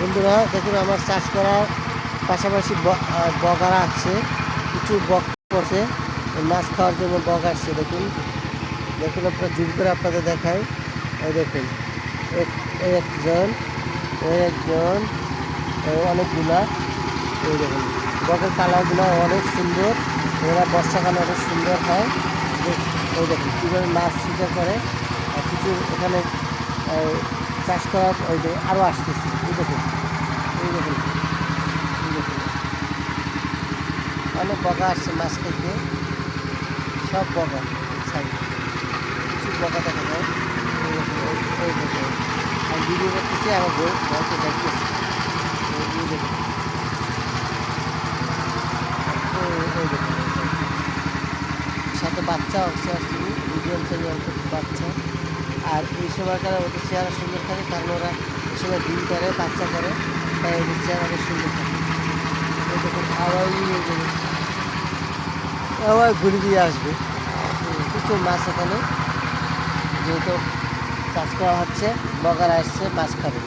বন্ধুরা দেখুন, আমার চাষ করার পাশাপাশি বগারা আছে, কিছু বক করছে, মাছ খাওয়ার জন্য বগ আসছে। দেখুন দেখুন, আপনার জুম করে আপনাদের দেখায়। এই দেখুন, একজন একজন অনেকগুলা। এই দেখুন, বকের কালারগুলো অনেক সুন্দর, এরা বর্ষাকালে অনেক সুন্দর হয়। এই দেখুন কীভাবে মাছ শিকার করে। আর কিছু এখানে চাষ করার ওই যে আরও আসতেছে। এই দেখুন, এই দেখুন, এই দেখুন, অনেক বগা আসছে মাছ খেতে, সব বগা সাইড, কিছু বগা দেখা যায়। এই দেখুন, এই দেখুন, আমি ভিডিও করতেছি, আমার বলতে যাইতেছি। এই দেখুন, এই দেখুন, সাথে বাচ্চা অবশ্যই আসছে, মিডিয়াম সাইজের অল্প বাচ্চা। আর এই সময়কালে ওদের চেহারা সুন্দর থাকে, কারণ ওরা এই সময় ডিম করে, বাচ্চা করে, তাই ওদের চেহারা অনেক সুন্দর থাকে। এই দেখুন, আবার ঘুরে দিয়ে আসবে। কিছু মাছ এখানে যেহেতু চাষ করা হচ্ছে, বগার আসছে, মাছ খাবে।